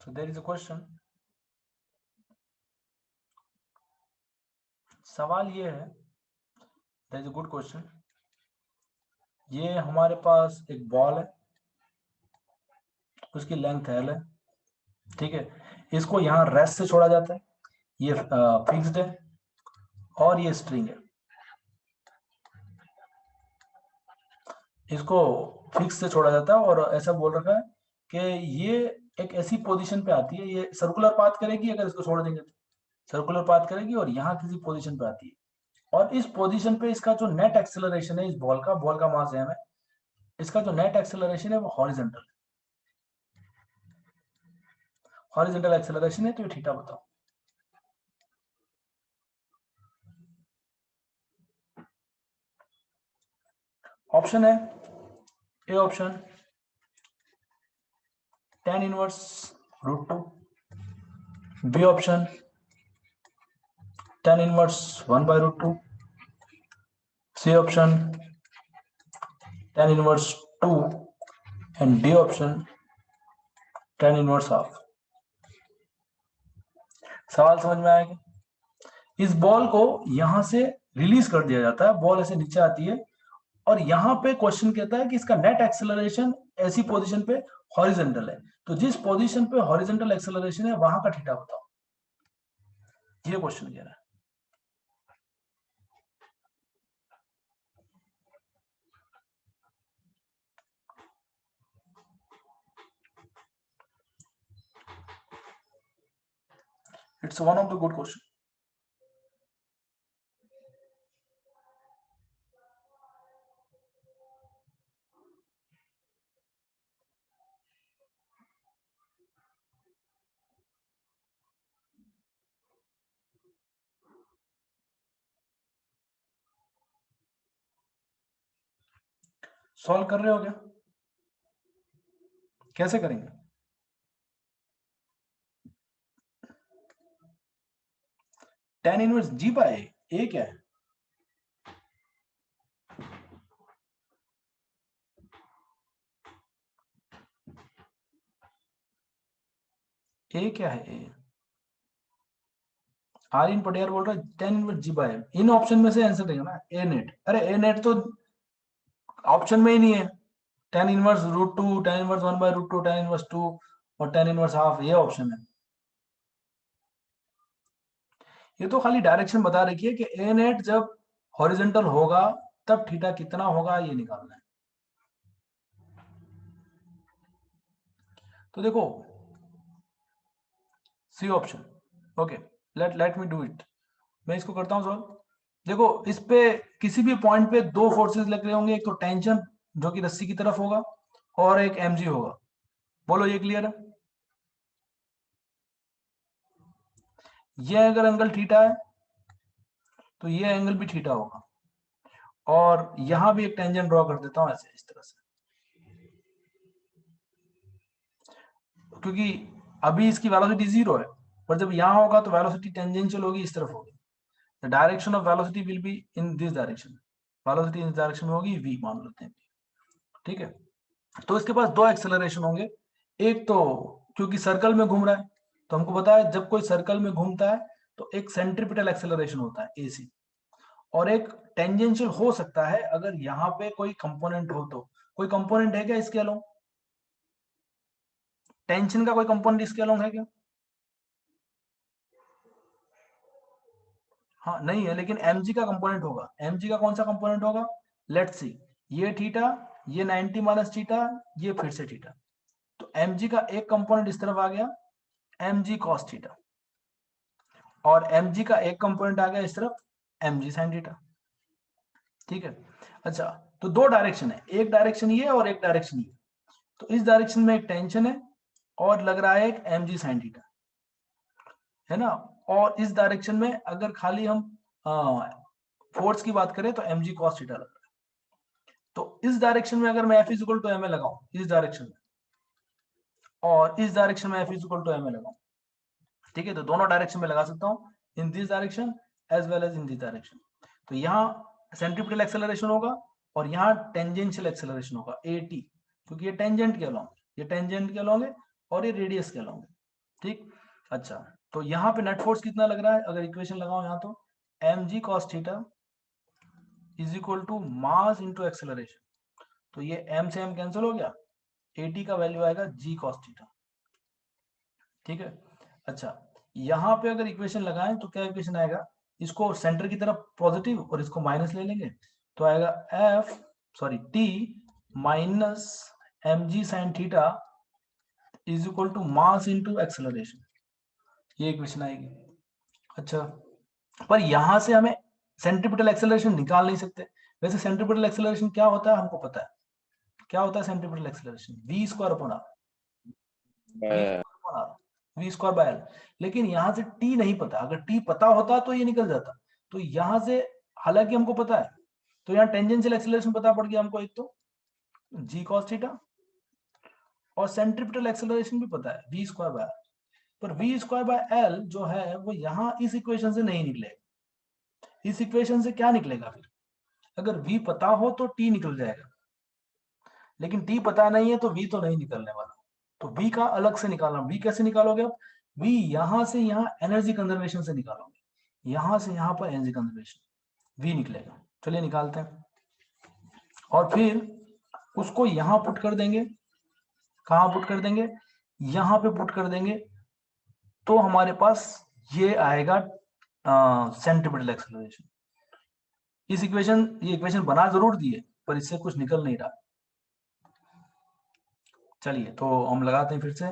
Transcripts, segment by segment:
So there is a question. सवाल ये है, there is a good question. ये हमारे पास एक बॉल है, उसकी लेंथ L है, ठीक है। इसको यहाँ रेस्ट से छोड़ा जाता है, ये फिक्स्ड है और ये स्ट्रिंग है। इसको फिक्स से छोड़ा जाता है और ऐसा बोल रखा है कि ये एक ऐसी पोजीशन पे आती है, ये सर्कुलर पाथ करेगी अगर इसको छोड़ देंगे तो, सर्कुलर पाथ करेगी और यहाँ किसी पोजीशन पे आती है, और इस पोजीशन पे इसका जो नेट एक्सेलरेशन है इस बॉल का मास m है, इसका जो नेट एक्सेलरेशन है वो हॉरिजॉन्टल एक्सेलरेशन है। तो ये थीटा बताओ। ऑप्शन है A option tan inverse √2, B option tan inverse 1/√2, C option tan inverse 2 and D option tan inverse half. सवाल समझ में आएगा? इस बॉल को यहां से रिलीज कर दिया जाता है, बॉल ऐसे नीचे आती है और यहाँ पे क्वेश्चन कहता है कि इसका नेट एक्सेलरेशन ऐसी पोजीशन पे हॉरिजॉन्टल है, तो जिस पोजीशन पे हॉरिजॉन्टल एक्सेलरेशन है वहां का थीटा बताओ, ये क्वेश्चन कह रहा है। It's one of the good question. Solve कर रहे हो क्या? कैसे करेंगे? tan inverse g by a क्या है? a क्या है? a आर्यन पटियार बोल रहा है tan inverse g by a। इन ऑप्शन में से आंसर देगा ना a नेट। अरे a नेट तो ऑप्शन में ही नहीं है। tan inverse √2, tan inverse 1/√2, tan inverse 2 और tan इनवर्स हाफ, ये ऑप्शन है। ये तो खाली डायरेक्शन बता रखी है कि ए नेट जब हॉरिजॉन्टल होगा तब थीटा कितना होगा ये निकालना है। तो देखो C option, okay, let me do it. मैं इसको करता हूं सॉल्व। देखो इस पे किसी भी पॉइंट पे दो फोर्सेस लग रहे होंगे, एक तो टेंशन जो कि रस्सी की तरफ होगा और एक mg होगा। बोलो ये क्लियर है? ये अगर एंगल थीटा है तो ये एंगल भी थीटा होगा, और यहां भी एक टेंजेंट ड्रॉ कर देता हूं ऐसे, इस तरह से, क्योंकि अभी इसकी वेलोसिटी 0 है, पर जब यहां होगा तो वेलोसिटी टेंजेंशियल होगी, इस तरफ होगी। The direction of velocity will be in this direction, velocity in direction में होगी v मान लेते हैं, ठीक है। तो इसके पास दो एक्सेलरेशन होंगे, एक तो क्योंकि सर्कल में घूम रहा है तो हमको पता है जब कोई सर्कल में घूमता है तो एक सेंट्रीपिटल एक्सेलरेशन होता है ac, और एक टेंजेंशियल हो सकता है अगर यहाँ पे कोई कंपोनेंट हो तो। कोई कंपोनेंट है क्या इसके अलोंग? टेंशन का कोई कंपोनेंट इसके अलोंग है क्या? हाँ नहीं है, लेकिन mg का कंपोनेंट होगा। mg का कौन सा कंपोनेंट होगा? लेट्स सी, ये थीटा, ये 90 माइनस थीटा, ये फिर से थीटा, तो mg का एक कंपोनेंट इस तरफ आ गया mg cos थीटा, और mg का एक कंपोनेंट आ गया इस तरफ mg sin थीटा, ठीक है। अच्छा, तो दो डायरेक्शन है, एक डायरेक्शन ये और एक डायरेक्शन ये। तो इस डायरेक्शन में एक टेंशन है और लग रहा है एक mg sin थीटा, है ना। और इस डायरेक्शन में अगर खाली हम फोर्स की बात करें तो mg cos थीटा लग रहा है। तो इस डायरेक्शन में अगर मैं F इक्वल टू ma लगाऊं इस डायरेक्शन में, और इस डायरेक्शन में F इक्वल टू ma लगाऊं, ठीक है, तो दोनों डायरेक्शन में लगा सकता हूं, in this direction as well as in this direction. तो यहाँ सेंट्रीपिटल एक्सेलरेशन होगा और यहाँ टेंजेंशियल एक्सेलरेशन होगा at, क्योंकि ये टेंजेंट के अलोंग, ये टेंजेंट के अलोंग है और ये रेडियस के अलोंग है। ठीक। अच्छा, तो यहाँ पे नेट फोर्स कितना लग रहा है, अगर इक्वेशन लगाओ यहाँ तो mg cos theta is equal to mass into acceleration, तो ये m से m कैंसिल हो गया, at का वैल्यू आएगा g cos थीटा। ठीक है। अच्छा, यहाँ पे अगर इक्वेशन लगाएं तो क्या इक्वेशन आएगा, इसको सेंटर की तरफ पॉजिटिव और इसको माइनस ले लेंगे तो आएगा t minus mg sin theta is equal to mass into acceleration, ये इक्वेशन आएगी। अच्छा, पर यहां से हमें सेंट्रीपिटल एक्सेलरेशन निकाल नहीं सकते। वैसे सेंट्रीपिटल एक्सेलरेशन क्या होता है हमको पता है, क्या होता है centripetal acceleration, V square upon R, V square by L. लेकिन यहाँ से टी नहीं पता, अगर टी पता होता तो ये निकल जाता। तो यहाँ से हालांकि हमको पता है, तो यहाँ टेंजेंशियल एक्सेलरेशन पता पड़ गया हमको, एक तो जी कॉस थीटा, और सेंट्रीपिटल एक्सेलरेशन भी पता है वी स्क्वायर बाय, पर वी स्क्वायर बाय एल जो है वो यहाँ इस इक्वेशन से नहीं निकलेगा। इस इक्वेशन से क्या निकलेगा फिर, अगर v पता हो तो t निकल जाएगा, लेकिन t पता नहीं है तो v तो नहीं निकलने वाला। तो v का अलग से निकालना, v कैसे निकालोगे आप, v यहां से यहाँ एनर्जी कंजर्वेशन से निकालोगे, यहां से यहाँ पर एनर्जी कंजर्वेशन v निकलेगा। चलिए निकालते हैं, और फिर उसको यहां पुट कर देंगे, कहां पुट कर देंगे, यहां पे पुट कर देंगे, तो हमारे पास ये आएगा सेंट्रीपिटल एक्सेलरेशन। इस इक्वेशन, ये इक्वेशन बना जरूर दिए पर इससे कुछ निकल नहीं रहा। चलिए तो हम लगाते हैं फिर से,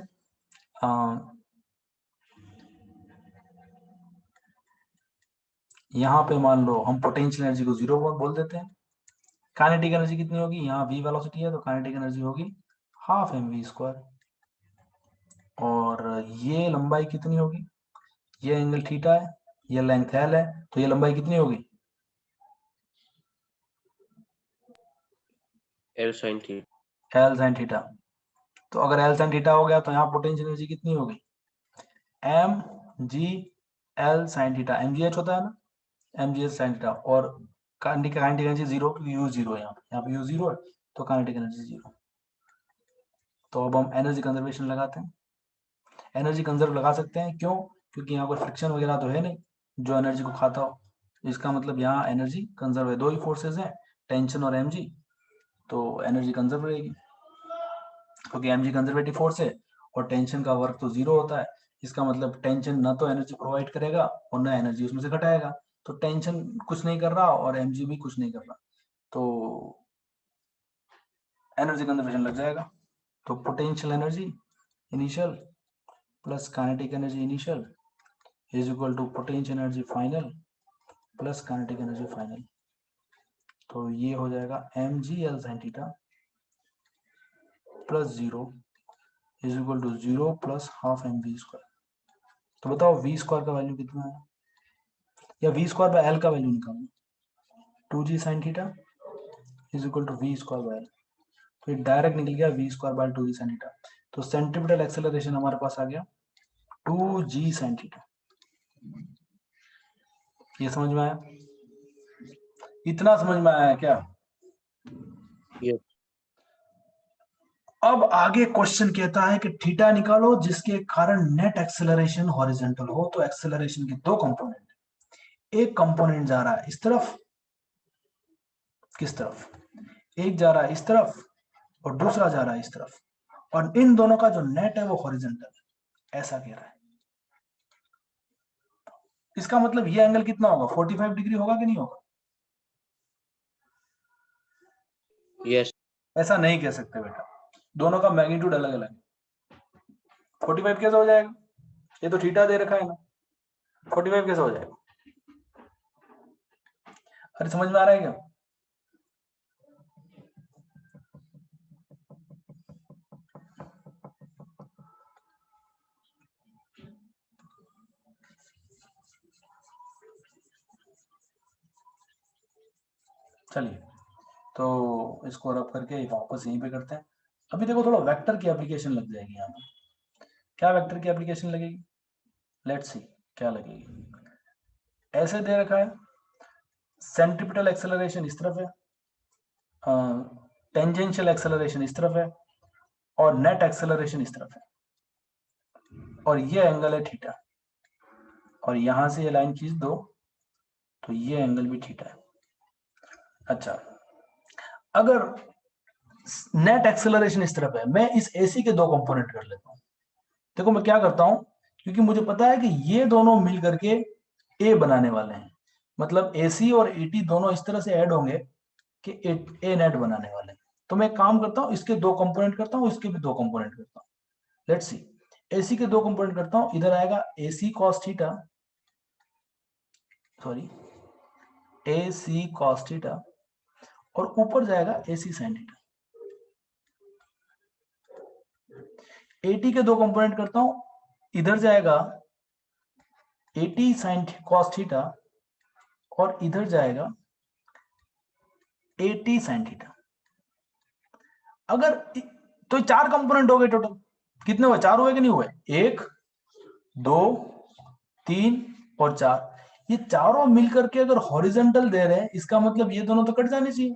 यहाँ पे मान लो हम पोटेंशियल एनर्जी को 0 बोल देते हैं। काइनेटिक एनर्जी कितनी होगी, यहाँ v वेलोसिटी है तो काइनेटिक एनर्जी होगी हाफ mv स्क्वायर, और ये लंबाई कितनी होगी, ये एंगल थीटा है, ये लेंथ l है, तो ये लंबाई कितनी होगी, L sin theta. l sin theta. तो अगर l sin थीटा हो गया तो यहाँ पोटेंशियल एनर्जी कितनी होगी, m g l sin theta, m g h होता है ना, m g h sin theta, और काइनेटिक एनर्जी 0 क्योंकि u 0 है, यहाँ पे u 0 है तो काइनेटिक एनर्जी 0। तो अब हम एनर्जी कंजर्वेशन लगाते हैं। एनर्जी कंजर्व लगा सकते हैं, क्यों, क्योंकि यहाँ कोई फ्रिक्शन वगैरह तो है नहीं जो एनर्जी को खाता हो, इसका मतलब यहाँ एनर्जी कंजर्व है, दो ही फोर्सेज हैं, टेंशन और mg, तो एनर्जी कंजर्व रहेगी, क्योंकि mg कंजर्वेटिव फोर्स है और टेंशन का वर्क तो 0 होता है। इसका मतलब टेंशन ना तो एनर्जी प्रोवाइड करेगा और ना एनर्जी उसमें से घटाएगा, तो टेंशन कुछ नहीं कर रहा और mg भी कुछ नहीं कर रहा, तो एनर्जी कंजर्वेशन लग जाएगा। तो potential energy initial plus kinetic energy initial is equal to potential energy final plus kinetic energy final. तो ये हो जाएगा mg l sin theta plus 0 is equal to 0 plus half mv square. तो बताओ v square का value कितना है, या v स्क्वायर बाय l का वैल्यू निकालना, 2g sin theta is equal to v square by l, तो ये डायरेक्ट निकल गया v square by 2g sin theta. तो सेंट्रीपिटल एक्सेलरेशन हमारे पास आ गया 2g sin थीटा। ये समझ में आया, इतना समझ में आया क्या? Yes. अब आगे क्वेश्चन कहता है कि थीटा निकालो जिसके कारण नेट एक्सेलरेशन हॉरिजॉन्टल हो। तो एक्सेलरेशन के दो कंपोनेंट, एक कंपोनेंट जा रहा है इस तरफ, किस तरफ, एक जा रहा है इस तरफ और दूसरा जा रहा है इस तरफ, और इन दोनों का जो नेट है वो हॉरिजॉन्टल है, ऐसा कह रहा है। इसका मतलब ये एंगल कितना होगा, 45 डिग्री होगा कि नहीं होगा? Yes. ऐसा नहीं कह सकते बेटा, दोनों का मैग्नीट्यूड अलग अलग है। 45 कैसे हो जाएगा, ये तो थीटा दे रखा है ना, 45 कैसे हो जाएगा? अरे समझ में आ रहा है क्या? चलिए तो इसको रब करके वापस यहीं पे करते हैं। अभी देखो थोड़ा वेक्टर की एप्लीकेशन लग जाएगी यहाँ पे। क्या वेक्टर की एप्लीकेशन लगेगी, लेट्स सी क्या लगेगी। ऐसे दे रखा है सेंट्रीपिटल एक्सेलरेशन इस तरफ है, टेंजेंशियल एक्सेलरेशन इस तरफ है, और नेट एक्सेलरेशन इस तरफ है। और ये एंगल है थीटा, और यहां से ये लाइन खींच दो तो ये एंगल भी थीटा है। अच्छा, अगर नेट एक्सेलरेशन इस तरफ है, मैं इस एसी के दो कंपोनेंट कर लेता हूं। देखो मैं क्या करता हूं, क्योंकि मुझे पता है कि ये दोनों मिल करके ए बनाने वाले हैं, मतलब एसी और एटी दोनों इस तरह से ऐड होंगे कि ए नेट बनाने वाले हैं। तो मैं काम करता हूं, इसके दो कंपोनेंट करता हूं, इसके भी दो कंपोनेंट करता हूं। लेट्स सी, एसी के दो कंपोनेंट करता हूं, इधर आएगा AC cos theta, sorry AC cos theta, और ऊपर जाएगा एसी साइन थीटा। एटी के दो कंपोनेंट करता हूं, इधर जाएगा एटी साइन कॉस थीटा, और इधर जाएगा एटी साइन थीटा। अगर तो चार कंपोनेंट हो गए टोटल, कितने हुए, चार हुए कि नहीं हुए, एक, दो, तीन और चार। ये चारों मिलकर के अगर हॉरिजॉन्टल दे रहे हैं, इसका मतलब ये दोनों तो कट जाने चाहिए।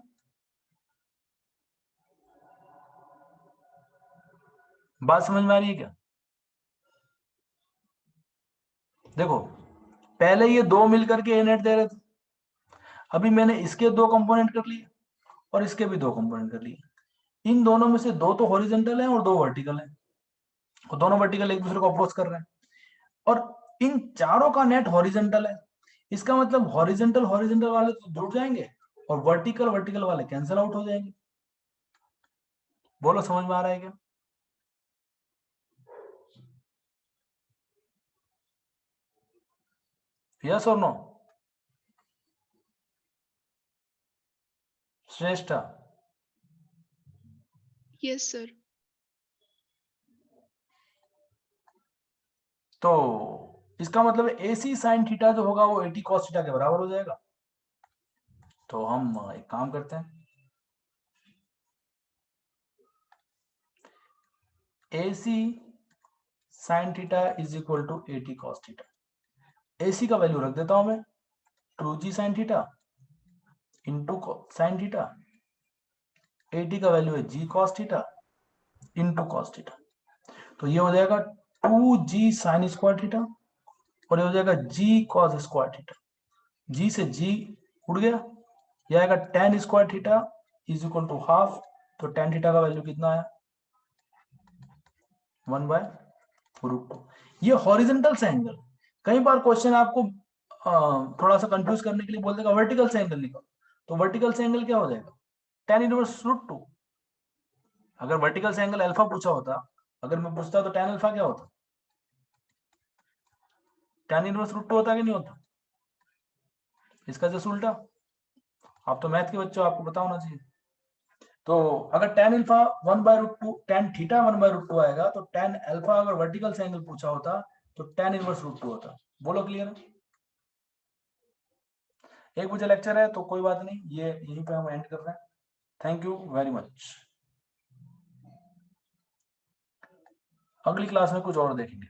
बात समझ में आ रही है क्या? देखो पहले ये दो मिलकर के ए नेट दे रहे थे, अभी मैंने इसके दो कंपोनेंट कर लिए और इसके भी दो कंपोनेंट कर लिए। इन दोनों में से दो तो हॉरिजॉन्टल है और दो वर्टिकल है, और दोनों वर्टिकल एक दूसरे को अप्रोच कर रहे हैं, और इन चारों का नेट हॉरिजॉन्टल है। इसका मतलब हॉरिजॉन्टल हॉरिजॉन्टल वाले तो जुड़ जाएंगे और वर्टिकल वर्टिकल वाले कैंसिल आउट हो जाएंगे। बोलो समझ में आ रहा है क्या? यस और नो? श्रेष्ठ? Yes sir. तो इसका मतलब एसी साइन थीटा जो होगा वो एटी कॉस थीटा के बराबर हो जाएगा। तो हम एक काम करते हैं, AC sine theta is equal to AT cos theta. AC का वैल्यू रख देता हूं मैं 2g sine theta into sine theta, AT का वैल्यू है g cos theta into cos theta. तो ये हो जाएगा 2g साइन स्क्वायर थीटा, और ये हो जाएगा g cos square theta. G से जी उड़ गया, ये आएगा tan square theta is equal to half. तो टेन थीटा का वैल्यू कितना आया, 1/√2। ये हॉरिजॉन्टल से एंगल। कई बार क्वेश्चन आपको थोड़ा सा कंफ्यूज करने के लिए बोल देगा वर्टिकल से एंगल निकालो, तो वर्टिकल से एंगल क्या हो जाएगा, tan−√2। अगर वर्टिकल से एंगल अल्फा पूछा होता, अगर मैं पूछता तो tan अल्फा क्या होता, tan−√2 होता कि नहीं होता? इसका जस्ट उल्टा। आप तो मैथ के बच्चे हो, आपको पता होना चाहिए। तो अगर tan अल्फा 1/√2, tan थीटा 1/√2 आएगा, तो tan अल्फा अगर वर्टिकल से एंगल पूछा होता तो tan−√2 होता। बोलो क्लियर है? 1 बजे लेक्चर है तो कोई बात नहीं, ये यहीं पे हम एंड कर रहे हैं। Thank you very much. अगली क्लास में कुछ और देखेंगे।